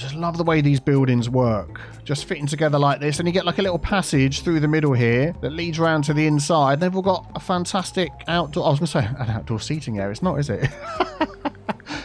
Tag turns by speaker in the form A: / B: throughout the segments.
A: just love the way these buildings work. Just fitting together like this. And you get like a little passage through the middle here that leads around to the inside. They've all got a fantastic outdoor... I was going to say an outdoor seating area. It's not, is it?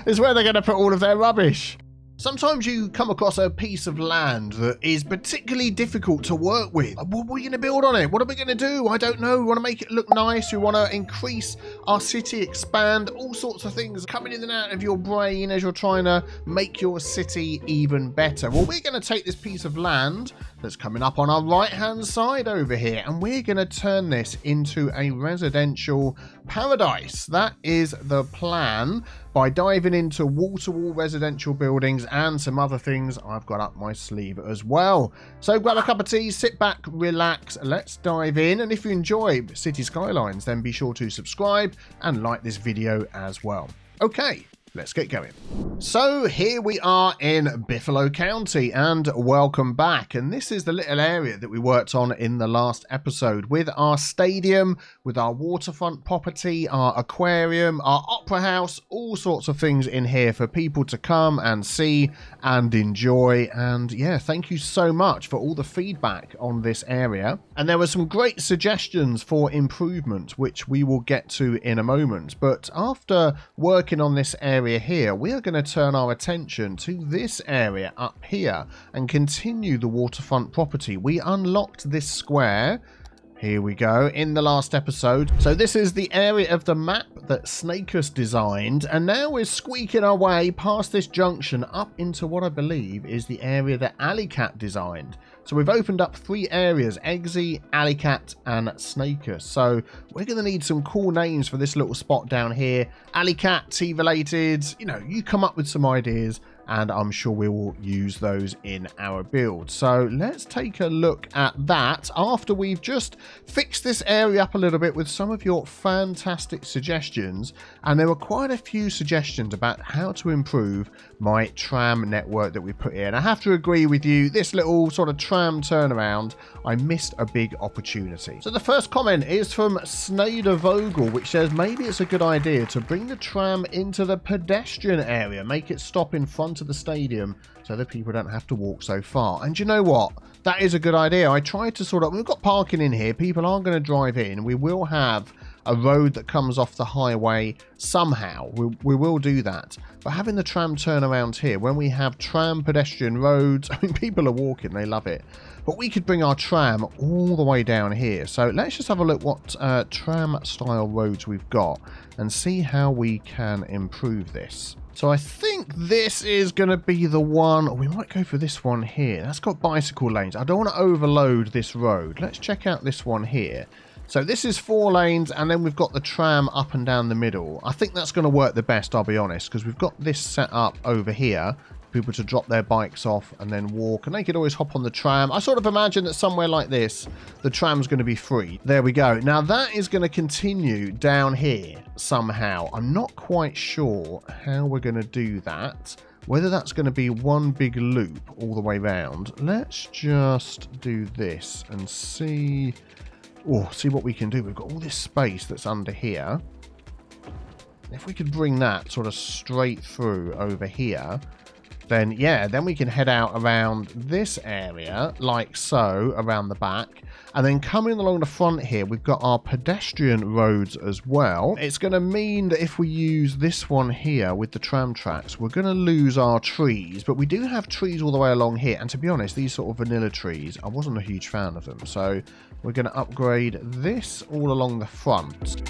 A: It's where they're going to put all of their rubbish. Sometimes you come across a piece of land that is particularly difficult to work with. What are we going to build on it? What are we going to do? I don't know. We want to make it look nice. We want to increase our city, expand, all sorts of things coming in and out of your brain as you're trying to make your city even better. Well, we're going to take this piece of land that's coming up on our right-hand side over here, and we're going to turn this into a residential paradise. That is the plan, by diving into wall-to-wall residential buildings and some other things I've got up my sleeve as well. So grab a cup of tea, sit back, relax, let's dive in. And if you enjoy City Skylines, then be sure to subscribe and like this video as well. Okay, let's get going. So here we are in Biffalo County, and welcome back. And this is the little area that we worked on in the last episode with our stadium, with our waterfront property, our aquarium, our opera house, all sorts of things in here for people to come and see and enjoy. And yeah, thank you so much for all the feedback on this area. And there were some great suggestions for improvement, which we will get to in a moment. But after working on this area here, we are going to turn our attention to this area up here and continue the waterfront property. We unlocked this square, here we go, in the last episode. So this is the area of the map that Snakus designed, and now we're squeaking our way past this junction up into what I believe is the area that Alleycat designed. So we've opened up 3 areas: Eggsy, Alleycat and Snakus. So we're going to need some cool names for this little spot down here. Alleycat, T-related, you know, you come up with some ideas and I'm sure we will use those in our build. So let's take a look at that after we've just fixed this area up a little bit with some of your fantastic suggestions. And there were quite a few suggestions about how to improve my tram network that we put in. I have to agree with you, this little sort of tram turnaround, I missed a big opportunity. So the first comment is from Snyder Vogel, which says maybe it's a good idea to bring the tram into the pedestrian area, make it stop in front of the stadium so that people don't have to walk so far. And you know what? That is a good idea. I tried to sort of, we've got parking in here, people are going to drive in, we will have a road that comes off the highway somehow. We will do that. But having the tram turn around here, when we have tram pedestrian roads, I mean, people are walking, they love it. But we could bring our tram all the way down here. So let's just have a look what tram style roads we've got and see how we can improve this. So I think this is going to be the one. We might go for this one here. That's got bicycle lanes. I don't want to overload this road. Let's check out this one here. So this is 4 lanes, and then we've got the tram up and down the middle. I think that's going to work the best, I'll be honest, because we've got this set up over here. People to drop their bikes off and then walk, and they could always hop on the tram. I sort of imagine that somewhere like this, the tram's going to be free. There we go. Now that is going to continue down here somehow. I'm not quite sure how we're going to do that. Whether that's going to be one big loop all the way round. Let's just do this and see... Oh, see what we can do. We've got all this space that's under here. If we could bring that sort of straight through over here, then yeah, then we can head out around this area like so, around the back. And then coming along the front here, we've got our pedestrian roads as well. It's going to mean that if we use this one here with the tram tracks, we're going to lose our trees. But we do have trees all the way along here. And to be honest, these sort of vanilla trees, I wasn't a huge fan of them. So we're going to upgrade this all along the front.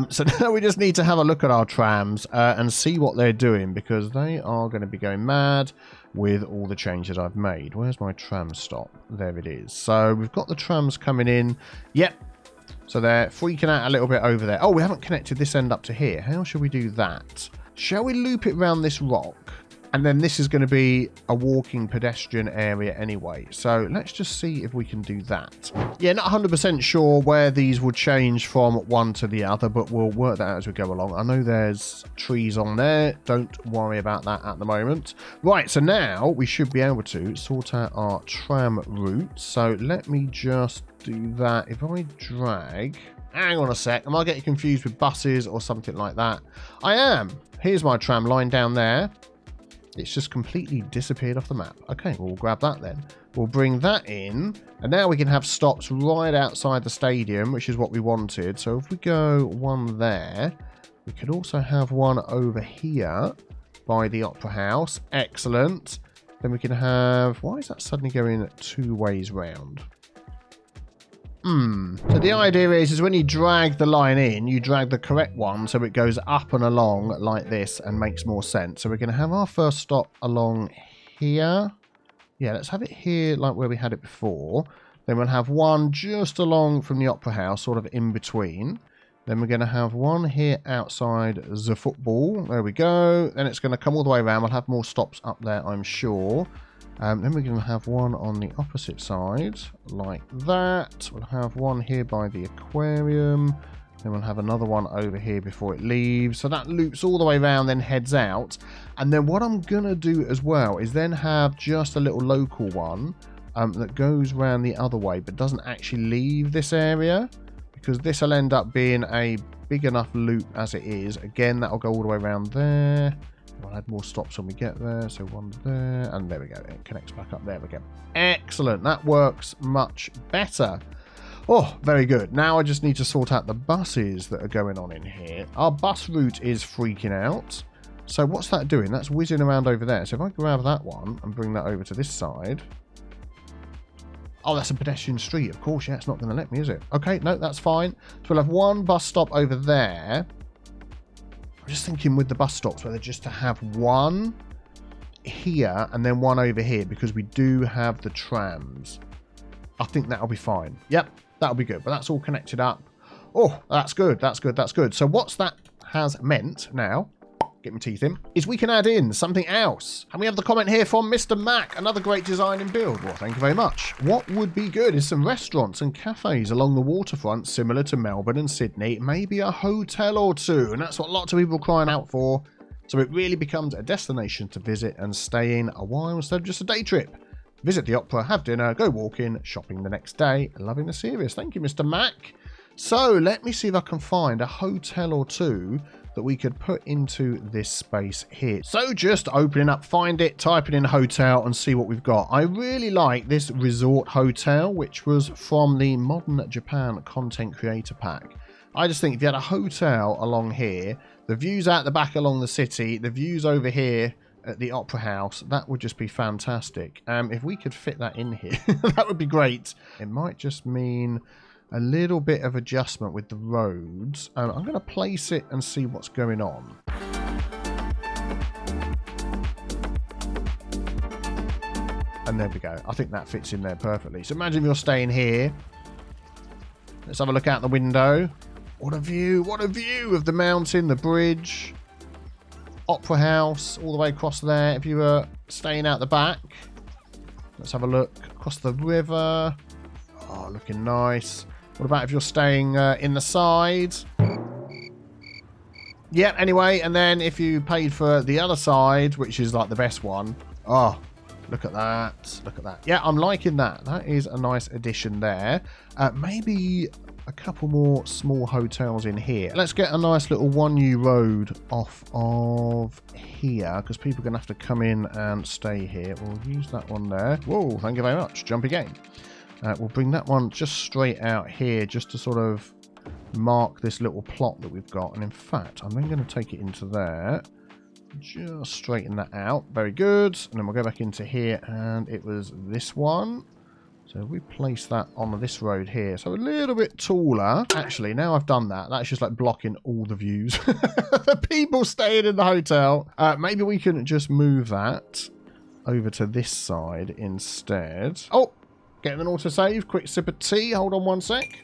A: So now we just need to have a look at our trams and see what they're doing, because they are going to be going mad with all the changes I've made. Where's my tram stop? There it is. So we've got the trams coming in. Yep. So they're freaking out a little bit over there. Oh, we haven't connected this end up to here. How shall we do that? Shall we loop it around this rock? And then this is going to be a walking pedestrian area anyway. So let's just see if we can do that. Yeah, not 100% sure where these will change from one to the other, but we'll work that out as we go along. I know there's trees on there. Don't worry about that at the moment. Right, so now we should be able to sort out our tram route. So let me just do that. If I drag... Hang on a sec. Am I getting confused with buses or something like that? I am. Here's my tram line down there. It's just completely disappeared off the map. Okay, well, we'll grab that then. We'll bring that in. And now we can have stops right outside the stadium, which is what we wanted. So if we go one there, we could also have one over here by the Opera House. Excellent. Then we can have... Why is that suddenly going 2 ways round? So the idea is when you drag the line in, you drag the correct one so it goes up and along like this and makes more sense. So we're going to have our first stop along here. Yeah, let's have it here like where we had it before. Then we'll have one just along from the Opera House, sort of in between. Then we're going to have one here outside the football. There we go. Then it's going to come all the way around. We'll have more stops up there, I'm sure. Then we're going to have one on the opposite side, like that. We'll have one here by the aquarium. Then we'll have another one over here before it leaves. So that loops all the way around, then heads out. And then what I'm going to do as well is then have just a little local one that goes around the other way, but doesn't actually leave this area. Because this will end up being a big enough loop as it is. Again, that'll go all the way around there. We'll add more stops when we get there. So one there, and there we go. It connects back up there again. Excellent. That works much better. Oh, very good. Now I just need to sort out the buses that are going on in here. Our bus route is freaking out. So what's that doing? That's whizzing around over there. So if I grab that one and bring that over to this side. Oh, that's a pedestrian street. Of course, yeah, it's not going to let me, is it? Okay, no, that's fine. So we'll have one bus stop over there. I'm just thinking with the bus stops whether just to have one here and then one over here because we do have the trams. I think that'll be fine. Yep, that'll be good. But that's all connected up. Oh, that's good. That's good. That's good. So what's that has meant now, get my teeth in, is we can add in something else. And we have the comment here from Mr. Mac, another great design and build. Well, thank you very much. What would be good is some restaurants and cafes along the waterfront, similar to Melbourne and Sydney, maybe a hotel or two. And that's what lots of people are crying out for. So it really becomes a destination to visit and stay in a while instead of just a day trip. Visit the opera, have dinner, go walking, shopping the next day. Loving the series. Thank you, Mr. Mac. So let me see if I can find a hotel or two that we could put into this space here. So just opening up, find it, typing in hotel and see what we've got. I really like this resort hotel, which was from the Modern Japan Content Creator Pack. I just think if you had a hotel along here, the views out the back along the city, the views over here at the Opera House, that would just be fantastic. If we could fit that in here, that would be great. It might just mean a little bit of adjustment with the roads. I'm going to place it and see what's going on. And there we go. I think that fits in there perfectly. So imagine you're staying here. Let's have a look out the window. What a view. What a view of the mountain, the bridge, Opera House, all the way across there. If you were staying out the back, let's have a look across the river. Oh, looking nice. What about if you're staying in the side? Yeah, anyway, and then if you paid for the other side, which is like the best one. Oh, look at that. Look at that. Yeah, I'm liking that. That is a nice addition there. Maybe a couple more small hotels in here. Let's get a nice little 1U road off of here because people are going to have to come in and stay here. We'll use that one there. Whoa, thank you very much. Jump again. We'll bring that one just straight out here just to sort of mark this little plot that we've got. And in fact, I'm then going to take it into there. Just straighten that out. Very good. And then we'll go back into here and it was this one. So we place that on this road here. So a little bit taller. Actually, now I've done that, that's just like blocking all the views. The people staying in the hotel. Maybe we can just move that over to this side instead. Oh! Getting an autosave, quick sip of tea, hold on one sec.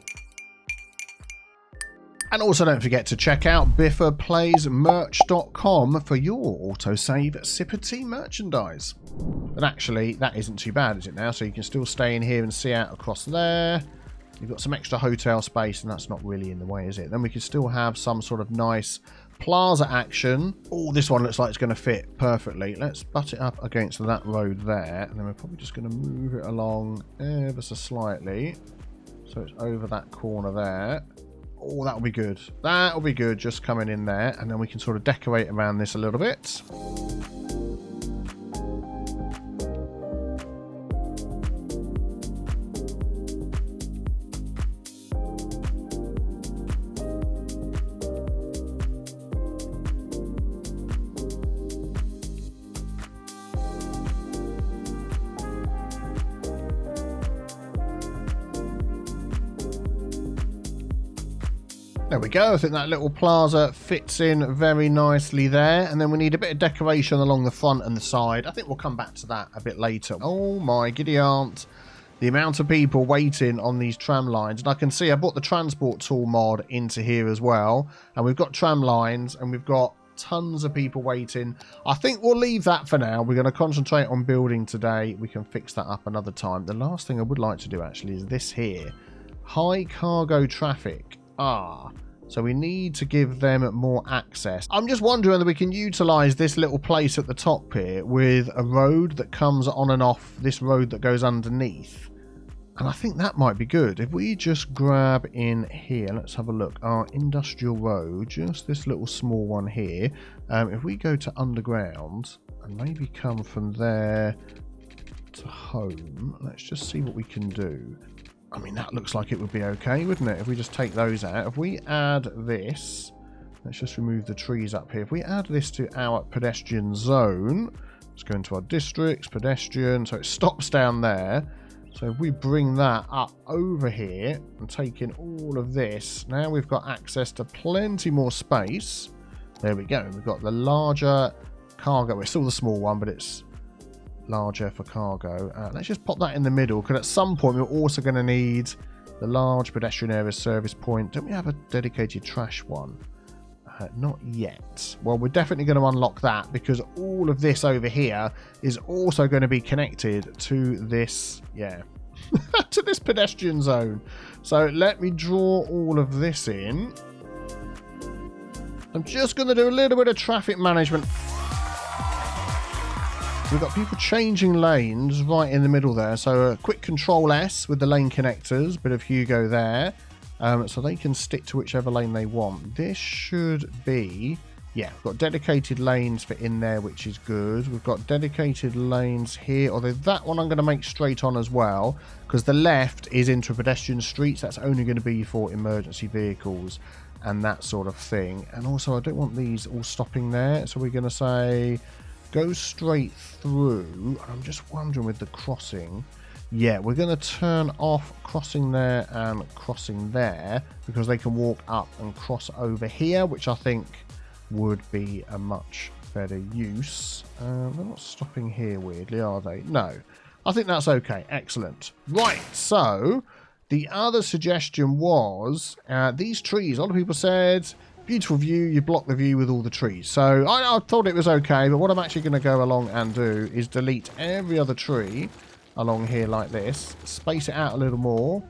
A: And also don't forget to check out biffaplaysmerch.com for your autosave sipper tea merchandise. But actually, that isn't too bad, is it now? So you can still stay in here and see out across there. You've got some extra hotel space, and that's not really in the way, is it? Then we can still have some sort of nice plaza action. Oh, this one looks like it's going to fit perfectly. Let's butt it up against that road there, and then we're probably just going to move it along ever so slightly. So it's over that corner there. Oh, that'll be good. That'll be good, just coming in there. And then we can sort of decorate around this a little bit. There we go. I think that little plaza fits in very nicely there. And then we need a bit of decoration along the front and the side. I think we'll come back to that a bit later. Oh my giddy aunt. The amount of people waiting on these tram lines. And I can see I brought the transport tool mod into here as well. And we've got tram lines and we've got tons of people waiting. I think we'll leave that for now. We're going to concentrate on building today. We can fix that up another time. The last thing I would like to do actually is this here. High cargo traffic. So we need to give them more access. I'm just wondering whether we can utilise this little place at the top here with a road that comes on and off this road that goes underneath. And I think that might be good. If we just grab in here, let's have a look. Our industrial road, just this little small one here. If we go to underground and maybe come from there to home, let's just see what we can do. I mean, that looks like it would be okay, wouldn't it? If we just take those out. If we add this, let's just remove the trees up here. If we add this to our pedestrian zone, let's go into our districts, pedestrian, so it stops down there. So if we bring that up over here and take in all of this, now we've got access to plenty more space. There we go. We've got the larger cargo. It's still the small one, but it's larger for cargo. Let's just pop that in the middle, because at some point we're also going to need the large pedestrian area service point. Don't we have a dedicated trash one? Not yet. Well, we're definitely going to unlock that, because all of this over here is also going to be connected to this, to this pedestrian zone. So let me draw all of this in. I'm just going to do a little bit of traffic management. We've got people changing lanes right in the middle there. So a quick Control S with the lane connectors, bit of Hugo there. So they can stick to whichever lane they want. This should be, we've got dedicated lanes for in there, which is good. We've got dedicated lanes here, although that one I'm going to make straight on as well, because the left is into pedestrian streets. That's only going to be for emergency vehicles and that sort of thing. And also I don't want these all stopping there. So we're going to say go straight through. I'm just wondering with the crossing. Yeah, we're going to turn off crossing there and crossing there, because they can walk up and cross over here, which I think would be a much better use. They're not stopping here weirdly, are they? No. I think that's okay. Excellent. Right, so the other suggestion was these trees. A lot of people said, beautiful view, you block the view with all the trees. So I thought it was okay, but what I'm actually going to go along and do is delete every other tree along here like this, space it out a little more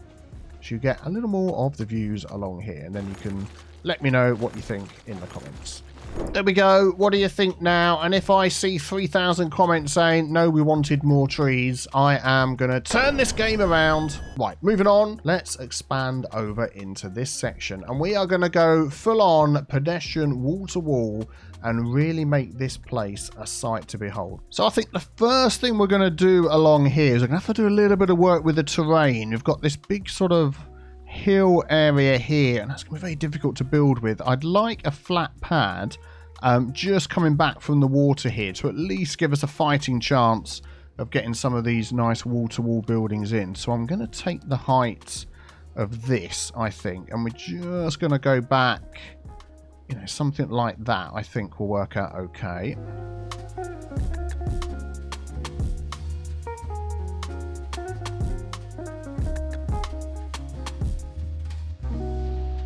A: so you get a little more of the views along here, and then you can let me know what you think in the comments. There we go. What do you think now? And if I see 3,000 comments saying no, we wanted more trees, I am going to turn this game around. Right, moving on, let's expand over into this section, and we are going to go full on pedestrian wall to wall and really make this place a sight to behold. So I think the first thing we're going to do along here is we're going to have to do a little bit of work with the terrain. We've got this big sort of hill area here, and that's going to be very difficult to build with. I'd like a flat pad just coming back from the water here to at least give us a fighting chance of getting some of these nice wall-to-wall buildings in. So I'm going to take the height of this, I think, and we're just going to go back, something like that. I think will work out okay.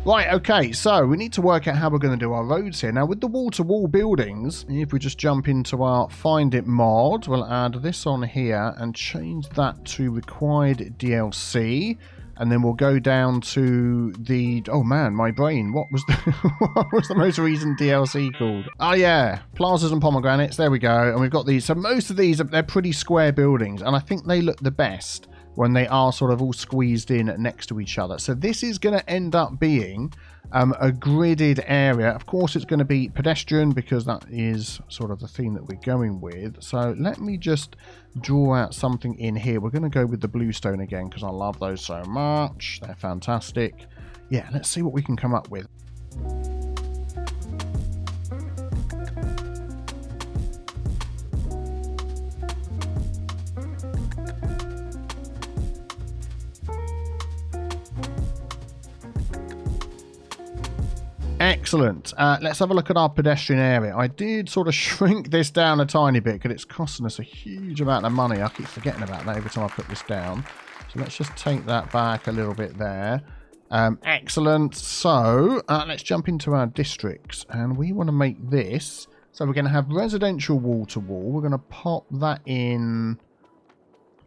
A: Right, okay, so we need to work out how we're going to do our roads here. Now, with the wall-to-wall buildings, if we just jump into our Find It mod, we'll add this on here and change that to required DLC. And then we'll go down to the... Oh, man, my brain. What was the, what was the most recent DLC called? Oh, yeah. Plazas and Pomegranates. There we go. And we've got these. So most of these, they're pretty square buildings. And I think they look the best when they are sort of all squeezed in next to each other. So this is going to end up being a gridded area. Of course, it's going to be pedestrian because that is sort of the theme that we're going with. So let me just draw out something in here. We're going to go with the bluestone again because I love those so much. They're fantastic. Yeah, let's see what we can come up with. Excellent. Let's have a look at our pedestrian area. I did sort of shrink this down a tiny bit because it's costing us a huge amount of money. I keep forgetting about that every time I put this down. So let's just take that back a little bit there. Excellent. So let's jump into our districts. And we want to make this. So we're going to have residential wall-to-wall. We're going to pop that in.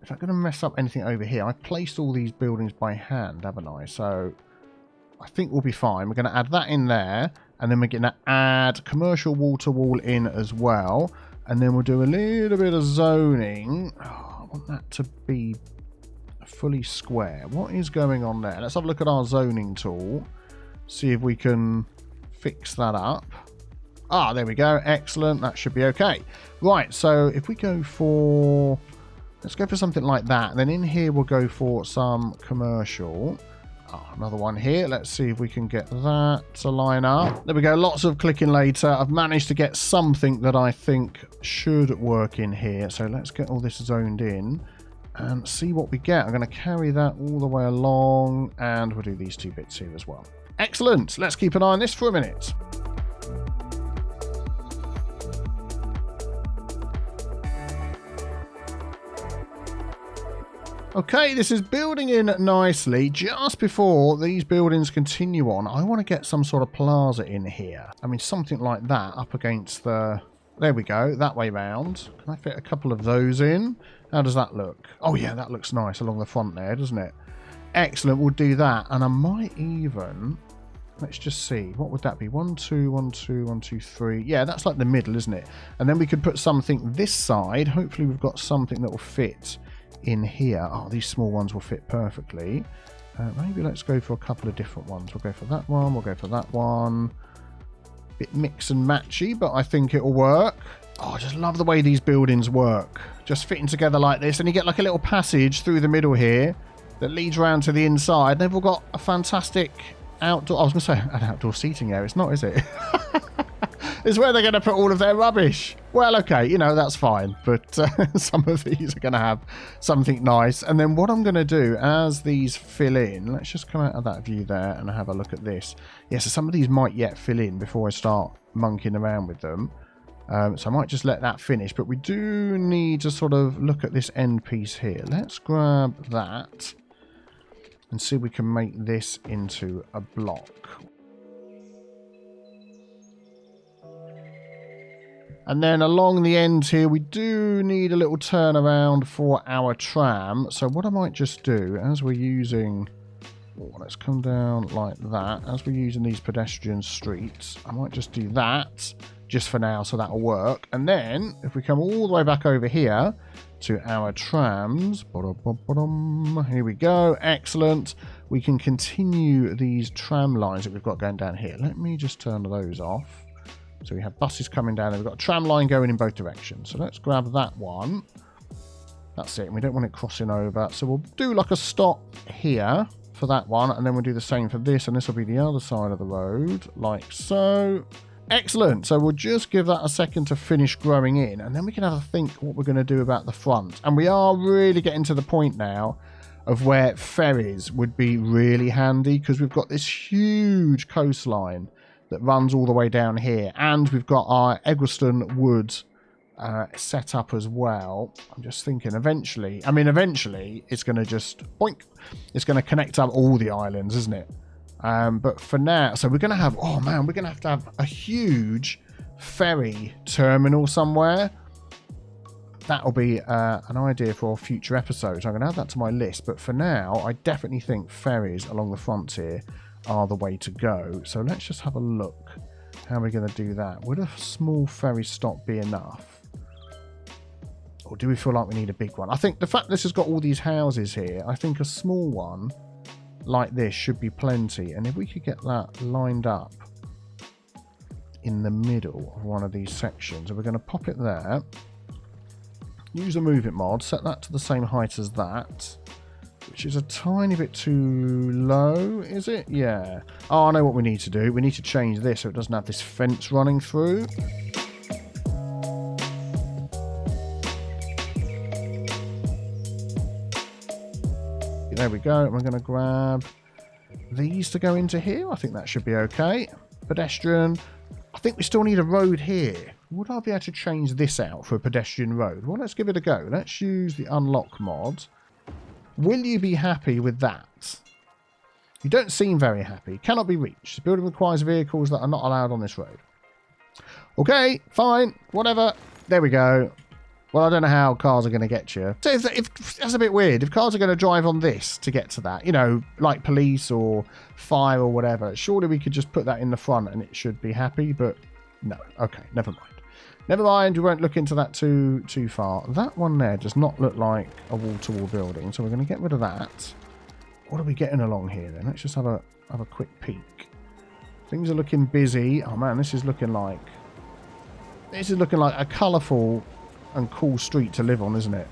A: Is that going to mess up anything over here? I've placed all these buildings by hand, haven't I? So I think we'll be fine. We're going to add that in there. And then we're going to add commercial wall-to-wall in as well. And then we'll do a little bit of zoning. Oh, I want that to be fully square. What is going on there? Let's have a look at our zoning tool. See if we can fix that up. Ah, there we go. Excellent. That should be okay. Right, so if we go for... Let's go for something like that. And then in here we'll go for some commercial. Oh, another one here. Let's see if we can get that to line up. There we go. Lots of clicking later. I've managed to get something that I think should work in here. So let's get all this zoned in and see what we get. I'm going to carry that all the way along and we'll do these two bits here as well. Excellent. Let's keep an eye on this for a minute. Okay, this is building in nicely. Just before these buildings continue on, I want to get some sort of plaza in here. I mean, something like that up against the... There we go, that way round. Can I fit a couple of those in? How does that look? Oh yeah, that looks nice along the front there, doesn't it? Excellent, we'll do that. And I might even... Let's just see. What would that be? 1, 2, 1, 2, 1, 2, 3. Yeah, that's like the middle, isn't it? And then we could put something this side. Hopefully we've got something that will fit in here. Oh, these small ones will fit perfectly. Maybe let's go for a couple of different ones. We'll go for that one. We'll go for that one. Bit mix and matchy, but I think it'll work. Oh, I just love the way these buildings work. Just fitting together like this. And you get like a little passage through the middle here that leads around to the inside. They've all got a fantastic outdoor... I was going to say an outdoor seating area. It's not, is it? It's where they're going to put all of their rubbish. Well, okay, you know, that's fine. But some of these are going to have something nice. And then what I'm going to do as these fill in, let's just come out of that view there and have a look at this. Yeah, so some of these might yet fill in before I start monkeying around with them. So I might just let that finish. But we do need to sort of look at this end piece here. Let's grab that and see if we can make this into a block. And then along the end here, we do need a little turnaround for our tram. So what I might just do, as we're using... Oh, let's come down like that. As we're using these pedestrian streets, I might just do that just for now, so that'll work. And then, if we come all the way back over here to our trams, here we go, excellent. We can continue these tram lines that we've got going down here. Let me just turn those off. So we have buses coming down and we've got a tram line going in both directions. So let's grab that one. That's it. And we don't want it crossing over. So we'll do like a stop here for that one. And then we'll do the same for this. And this will be the other side of the road, like so. Excellent. So we'll just give that a second to finish growing in. And then we can have a think what we're going to do about the front. And we are really getting to the point now of where ferries would be really handy. Because we've got this huge coastline that runs all the way down here, and we've got our Eggleston Wood set up as well. I'm just thinking eventually it's going to just boink, it's going to connect up all the islands, isn't it? But for now, so we're going to have, oh man, we're going to have a huge ferry terminal somewhere. That'll be an idea for a future episode. I'm going to add that to my list. But for now, I definitely think ferries along the frontier are the way to go. So let's just have a look. How are we going to do that? Would a small ferry stop be enough? Or do we feel like we need a big one? I think the fact this has got all these houses here, I think a small one like this should be plenty. And if we could get that lined up in the middle of one of these sections, and we're going to pop it there. Use a move it mod, set that to the same height as that, which is a tiny bit too low, is it? Yeah. Oh, I know what we need to do. We need to change this so it doesn't have this fence running through. There we go. We're going to grab these to go into here. I think that should be okay. Pedestrian. I think we still need a road here. Would I be able to change this out for a pedestrian road? Well, let's give it a go. Let's use the unlock mod. Will you be happy with that? You don't seem very happy. Cannot be reached. The building requires vehicles that are not allowed on this road. Okay, fine, whatever. There we go. Well, I don't know how cars are going to get you. So if that's a bit weird. If cars are going to drive on this to get to that, you know, like police or fire or whatever, surely we could just put that in the front and it should be happy, but no. Okay, never mind. Never mind, we won't look into that too far. That one there does not look like a wall-to-wall building, so we're going to get rid of that. What are we getting along here then? Let's just have a quick peek. Things are looking busy. Oh man, this is looking like a colourful and cool street to live on, isn't it?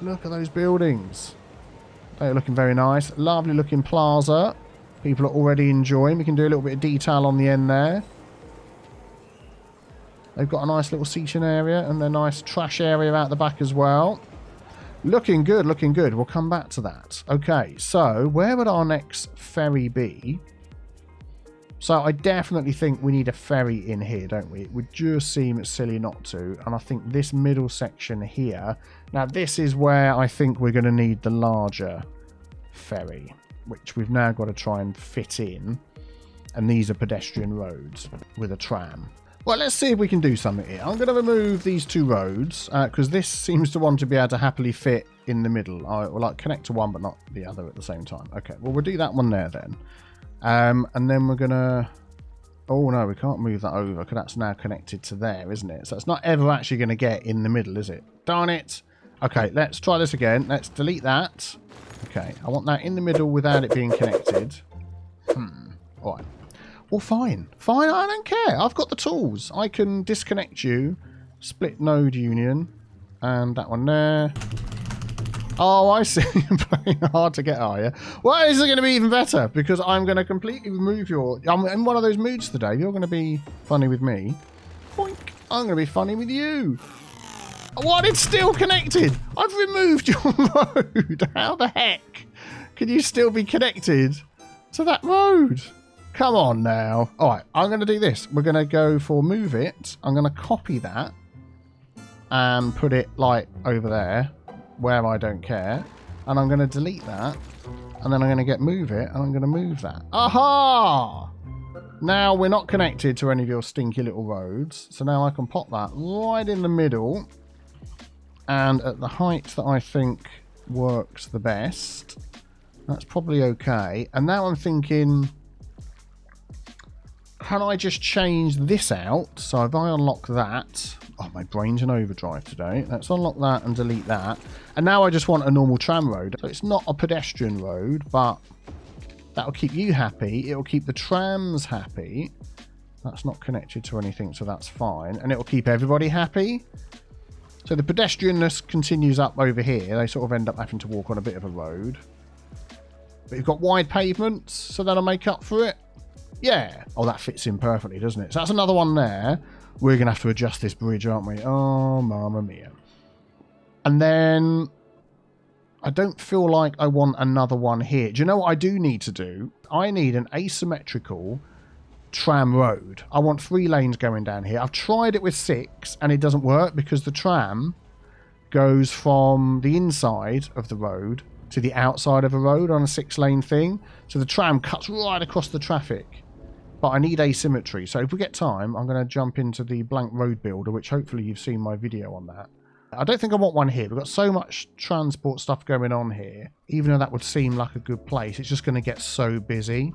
A: Look at those buildings. They're looking very nice. Lovely looking plaza. People are already enjoying. We can do a little bit of detail on the end there. They've got a nice little seating area and a nice trash area out the back as well. Looking good, looking good. We'll come back to that. Okay, so where would our next ferry be? So I definitely think we need a ferry in here, don't we? It would just seem silly not to. And I think this middle section here, now this is where I think we're going to need the larger ferry, which we've now got to try and fit in. And these are pedestrian roads with a tram. Well, let's see if we can do something here. I'm going to remove these two roads because this seems to want to be able to happily fit in the middle. I will like connect to one but not the other at the same time. Okay, well, we'll do that one there then. And then we're going to... Oh, no, we can't move that over because that's now connected to there, isn't it? So it's not ever actually going to get in the middle, is it? Darn it. Okay, let's try this again. Let's delete that. Okay, I want that in the middle without it being connected. All right. Well, fine. Fine, I don't care. I've got the tools. I can disconnect you, split node union, and that one there. Oh, I see. You're playing hard to get, are you? Well, this is going to be even better because I'm going to completely remove your... I'm in one of those moods today. You're going to be funny with me. Boink. I'm going to be funny with you. What? It's still connected. I've removed your road. How the heck can you still be connected to that road? Come on now. All right, I'm going to do this. We're going to go for move it. I'm going to copy that and put it like over there where I don't care. And I'm going to delete that. And then I'm going to get move it and I'm going to move that. Aha! Now we're not connected to any of your stinky little roads. So now I can pop that right in the middle. And at the height that I think works the best. That's probably okay. And now I'm thinking... Can I just change this out? So if I unlock that... Oh, my brain's in overdrive today. Let's unlock that and delete that. And now I just want a normal tram road. So it's not a pedestrian road, but that'll keep you happy. It'll keep the trams happy. That's not connected to anything, so that's fine. And it'll keep everybody happy. So the pedestrianness continues up over here. They sort of end up having to walk on a bit of a road. But you've got wide pavements, so that'll make up for it. Yeah. Oh, that fits in perfectly, doesn't it? So that's another one there. We're going to have to adjust this bridge, aren't we? Oh, mamma mia. And then I don't feel like I want another one here. Do you know what I do need to do? I need an asymmetrical tram road. I want 3 lanes going down here. I've tried it with 6 and it doesn't work because the tram goes from the inside of the road to the outside of a road on a 6-lane thing. So the tram cuts right across the traffic. But I need asymmetry. So if we get time, I'm going to jump into the blank road builder, which hopefully you've seen my video on that. I don't think I want one here. We've got so much transport stuff going on here. Even though that would seem like a good place, it's just going to get so busy.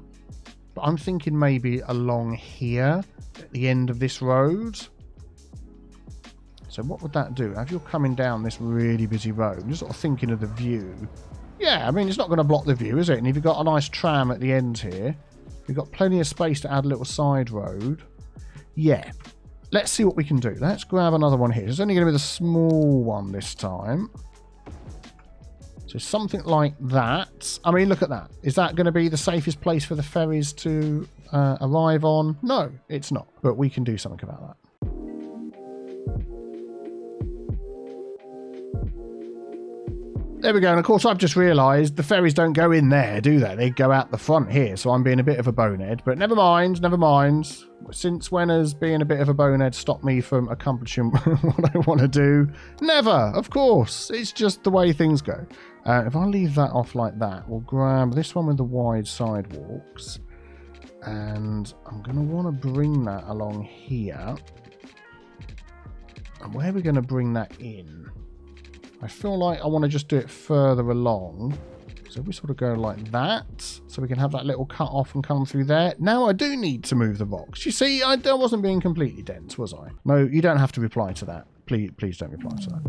A: But I'm thinking maybe along here at the end of this road. So what would that do? If you're coming down this really busy road, I'm just sort of thinking of the view. Yeah, I mean, it's not going to block the view, is it? And if you've got a nice tram at the end here, you've got plenty of space to add a little side road. Yeah. Let's see what we can do. Let's grab another one here. It's only going to be the small one this time. So something like that. I mean, look at that. Is that going to be the safest place for the ferries to arrive on? No, it's not. But we can do something about that. There we go. And of course, I've just realised the ferries don't go in there, do they? They go out the front here. So I'm being a bit of a bonehead. But never mind, never mind. Since when has being a bit of a bonehead stopped me from accomplishing what I want to do? Never, of course. It's just the way things go. If I leave that off like that, we'll grab this one with the wide sidewalks. And I'm going to want to bring that along here. And where are we going to bring that in? I feel like I want to just do it further along. So we sort of go like that. So we can have that little cut off and come through there. Now I do need to move the rocks. You see, I wasn't being completely dense, was I? No, you don't have to reply to that. Please don't reply to that.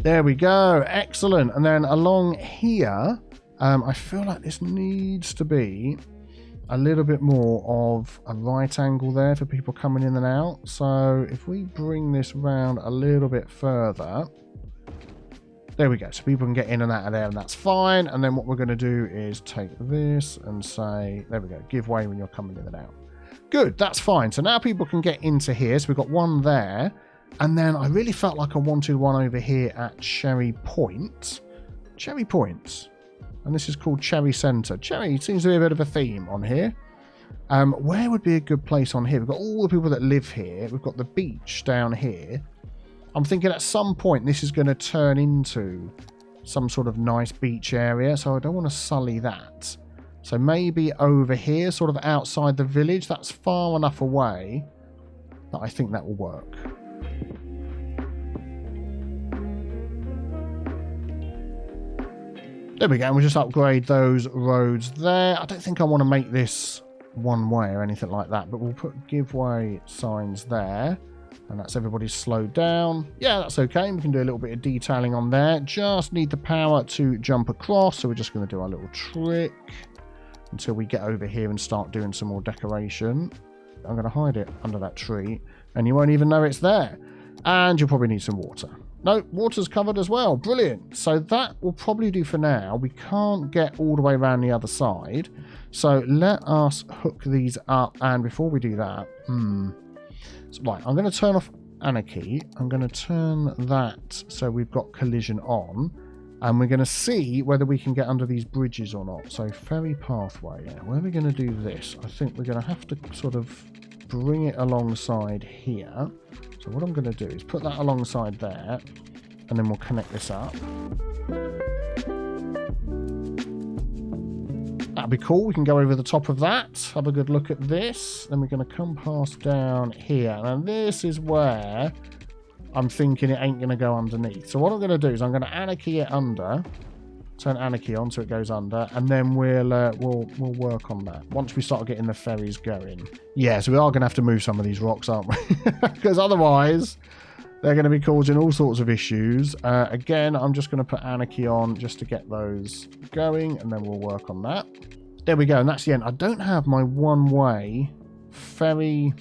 A: There we go. Excellent. And then along here, I feel like this needs to be a little bit more of a right angle there for people coming in and out. So if we bring this round a little bit further, there we go. So people can get in and out of there, and that's fine. And then what we're going to do is take this and say, there we go, give way when you're coming in and out. Good, that's fine. So now people can get into here. So we've got one there. And then I really felt like I wanted one over here at Cherry Point. Cherry Point. And this is called Cherry Centre. Cherry seems to be a bit of a theme on here. Where would be a good place on here? We've got all the people that live here. We've got the beach down here. I'm thinking at some point this is going to turn into some sort of nice beach area. So I don't want to sully that. So maybe over here, sort of outside the village. That's far enough away that I think that will work. There we go, and we'll just upgrade those roads there. I don't think I want to make this one way or anything like that, but we'll put give way signs there. And that's everybody's slowed down. Yeah, that's okay. We can do a little bit of detailing on there. Just need the power to jump across, so we're just going to do our little trick until we get over here and start doing some more decoration. I'm going to hide it under that tree, and you won't even know it's there. And you'll probably need some water. No, water's covered as well. Brilliant. So that will probably do for now. We can't get all the way around the other side. So let us hook these up. And before we do that, so, right, I'm going to turn off Anarchy. I'm going to turn that so we've got collision on. And we're going to see whether we can get under these bridges or not. So ferry pathway. Yeah, where are we going to do this? I think we're going to have to sort of bring it alongside here. So what I'm going to do is put that alongside there, and then we'll connect this up. That'd be cool. We can go over the top of that, have a good look at this. Then we're going to come past down here. And this is where I'm thinking it ain't going to go underneath. So what I'm going to do is I'm going to anarchy it under, turn anarchy on so it goes under, and then we'll work on that once we start getting the ferries going. Yeah, so we are going to have to move some of these rocks, aren't we? Because otherwise they're going to be causing all sorts of issues. Again, I'm just going to put anarchy on just to get those going, and then we'll work on that. There we go, and that's the end. I don't have my one-way ferry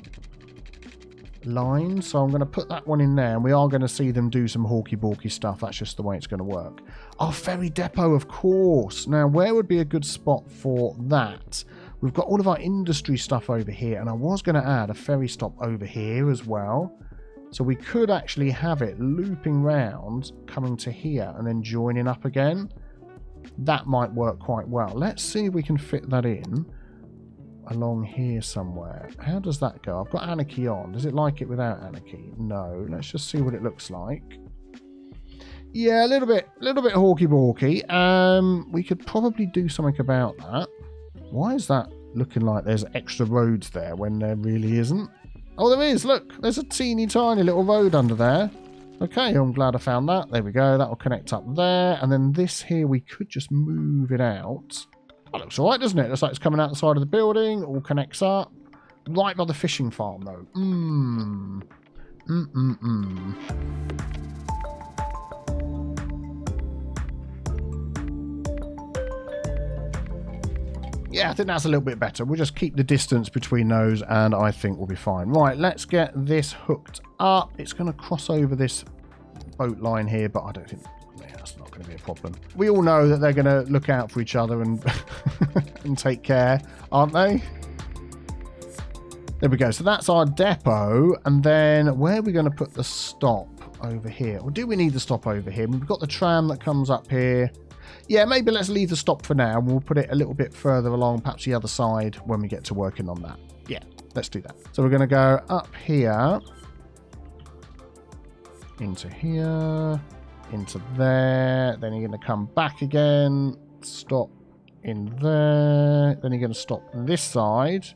A: line, so I'm going to put that one in there, and we are going to see them do some hawky-balky stuff. That's just the way it's going to work. Oh, ferry depot, of course. Now, where would be a good spot for that? We've got all of our industry stuff over here, and I was going to add a ferry stop over here as well. So we could actually have it looping round, coming to here, and then joining up again. That might work quite well. Let's see if we can fit that in. along here somewhere. How does that go? I've got anarchy on. Does it like it without anarchy? No. Let's just see what it looks like. Yeah, a little bit hawky-balky. We could probably do something about that. Why is that looking like there's extra roads there when there really isn't? Oh, there is. Look, there's a teeny tiny little road under there. Okay, I'm glad I found that. There we go. That will connect up there. And then this here, we could just move it out. That looks all right, doesn't it? Looks like it's coming out the side of the building. All connects up. Right by the fishing farm, though. Yeah, I think that's a little bit better. We'll just keep the distance between those and I think we'll be fine. Right, let's get this hooked up. It's going to cross over this boat line here, but I don't think that's not going to be a problem. We all know that they're going to look out for each other and, and take care, aren't they? There we go. So that's our depot. And then where are we going to put the stop over here? Or do we need the stop over here? We've got the tram that comes up here. Yeah, maybe let's leave the stop for now. We'll put it a little bit further along, perhaps the other side, when we get to working on that. Yeah, let's do that. So we're going to go up here, into here, into there. Then you're going to come back again, stop in there. Then you're going to stop this side,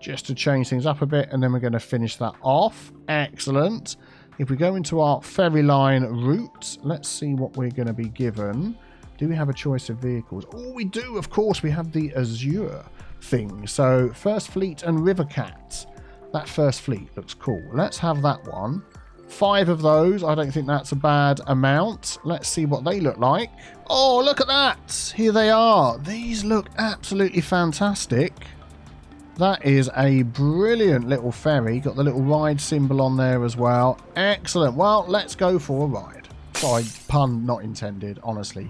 A: just to change things up a bit. And then we're going to finish that off. Excellent. If we go into our ferry line route, let's see what we're going to be given. Do we have a choice of vehicles? Oh, we do, of course. We have the Azure thing. So, First Fleet and River Cat. That First Fleet looks cool. Let's have that one. 5 of those. I don't think that's a bad amount. Let's see what they look like. Oh, look at that. Here they are. These look absolutely fantastic. That is a brilliant little ferry. Got the little ride symbol on there as well. Excellent. Well, let's go for a ride. Sorry, pun not intended, honestly.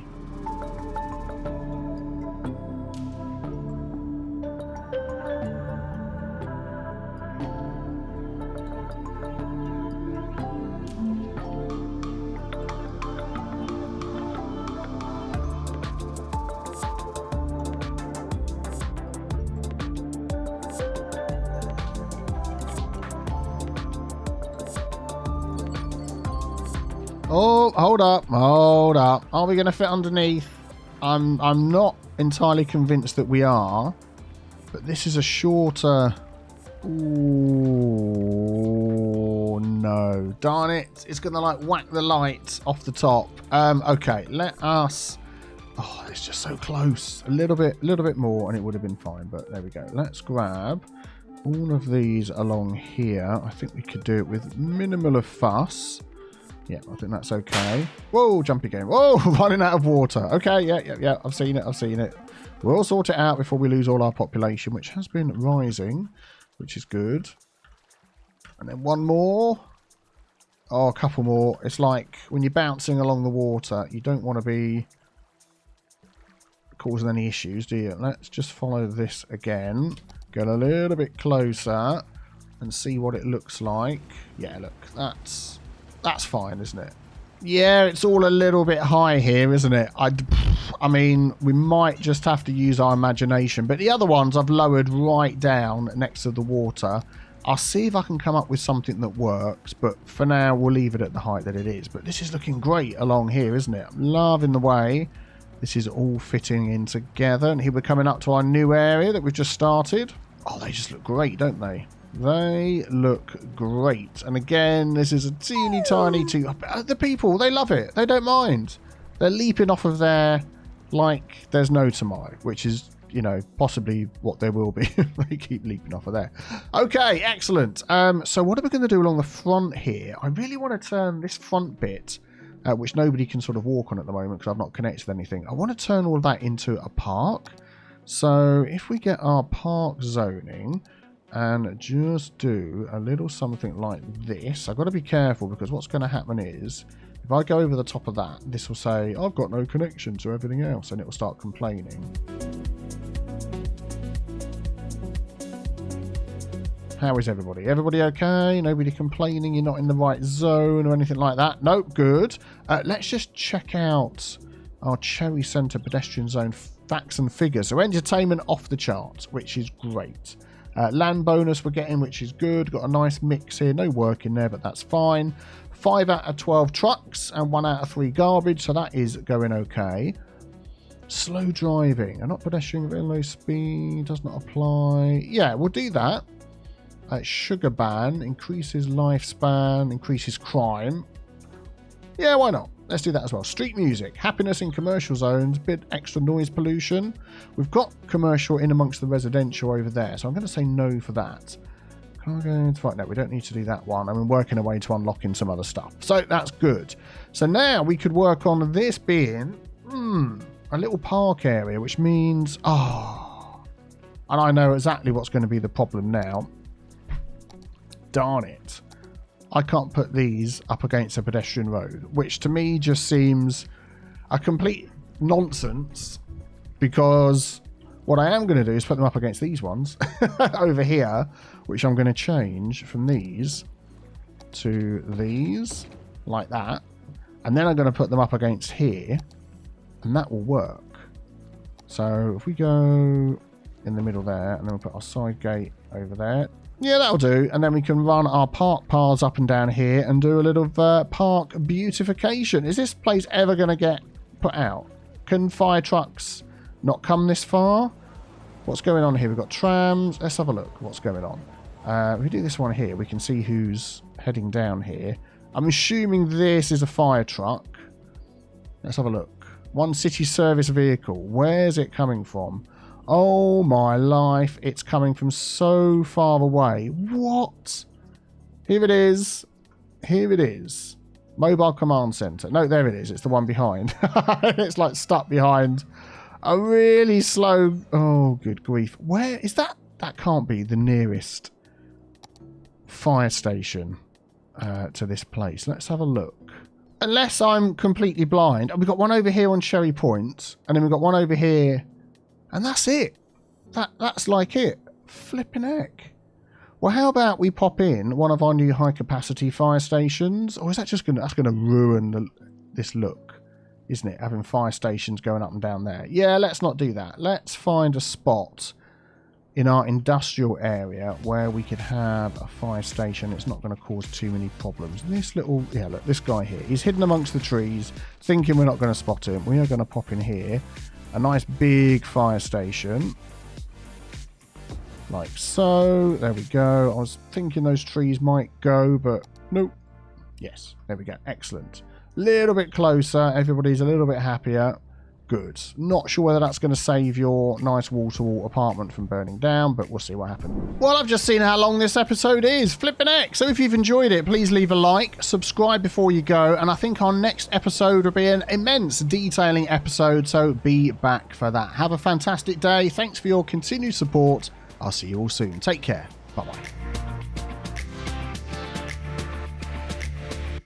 A: Oh, hold up. Are we going to fit underneath? I'm not entirely convinced that we are, but this is a shorter... Ooh, no. Darn it. It's going to like whack the light off the top. Okay, let us... Oh, it's just so close. A little bit more and it would have been fine, but there we go. Let's grab all of these along here. I think we could do it with minimal of fuss. Yeah, I think that's okay. Whoa, jumpy game. Whoa, running out of water. Okay, yeah. I've seen it. We'll sort it out before we lose all our population, which has been rising, which is good. And then one more. Oh, a couple more. It's like when you're bouncing along the water, you don't want to be causing any issues, do you? Let's just follow this again. Get a little bit closer and see what it looks like. Yeah, look, that's fine, isn't it? Yeah, it's all a little bit high here, isn't it? I mean, we might just have to use our imagination. But the other ones I've lowered right down next to the water. I'll see if I can come up with something that works. But for now, we'll leave it at the height that it is. But this is looking great along here, isn't it? I'm loving the way this is all fitting in together. And here we're coming up to our new area that we've just started. Oh, they just look great, don't they? They look great. And again, this is a teeny tiny the people, they love it. They don't mind. They're leaping off of there like there's no tomorrow, which is, you know, possibly what there will be if they keep leaping off of there. Okay, excellent. So what are we going to do along the front here? I really want to turn this front bit, which nobody can sort of walk on at the moment because I've not connected anything. I want to turn all of that into a park. So if we get our park zoning... and just do a little something like this. I've got to be careful because what's going to happen is if I go over the top of that, this will say, I've got no connection to everything else, and it will start complaining. How is everybody? Everybody okay? Nobody complaining? You're not in the right zone or anything like that? Nope, good. Let's just check out our Cherry Centre pedestrian zone facts and figures. So entertainment off the charts, which is great. Land bonus we're getting, which is good. Got a nice mix here. No work in there, but that's fine. 5 out of 12 trucks and 1 out of 3 garbage. So that is going okay. Slow driving. And not pedestrian, very low speed. Does not apply. Yeah, we'll do that. Sugar ban. Increases lifespan. Increases crime. Yeah, why not? Let's do that as well. Street music. Happiness in commercial zones. Bit extra noise pollution. We've got commercial in amongst the residential over there. So I'm going to say no for that. Cargo. Right, no, we don't need to do that one. I'm working away to unlocking some other stuff. So that's good. So now we could work on this being a little park area, which means... and I know exactly what's going to be the problem now. Darn it. I can't put these up against a pedestrian road, which to me just seems a complete nonsense, because what I am going to do is put them up against these ones over here, which I'm going to change from these to these, like that. And then I'm going to put them up against here, and that will work. So if we go in the middle there, and then we'll put our side gate over there. Yeah, that'll do. And then we can run our park paths up and down here and do a little park beautification. Is this place ever going to get put out? Can fire trucks not come this far? What's going on here? We've got trams. Let's have a look what's going on. If we do this one here, we can see who's heading down here. I'm assuming this is a fire truck. Let's have a look. One city service vehicle. Where's it coming from? Oh my life, it's coming from so far away. What? Here it is. Here it is. Mobile command center. No, there it is. It's the one behind. It's like stuck behind a really slow... Oh, good grief. Where is that? That can't be the nearest fire station to this place. Let's have a look. Unless I'm completely blind. And we've got one over here on Cherry Point. And then we've got one over here... And that's it. That's like it. Flipping heck. Well, how about we pop in one of our new high-capacity fire stations? Or is that just that's going to ruin this look, isn't it? Having fire stations going up and down there. Yeah, let's not do that. Let's find a spot in our industrial area where we could have a fire station. It's not going to cause too many problems. This little... Yeah, look, this guy here. He's hidden amongst the trees, thinking we're not going to spot him. We are going to pop in here. A nice big fire station. Like so. There we go. I was thinking those trees might go, but nope. Yes, there we go. Excellent. Little bit closer. Everybody's a little bit happier. Good. Not sure whether that's going to save your nice wall-to-wall apartment from burning down, but we'll see what happens. Well, I've just seen how long this episode is. Flipping heck. So if you've enjoyed it, please leave a like, subscribe before you go, and I think our next episode will be an immense detailing episode, so be back for that. Have a fantastic day. Thanks for your continued support. I'll see you all soon. Take care. Bye-bye.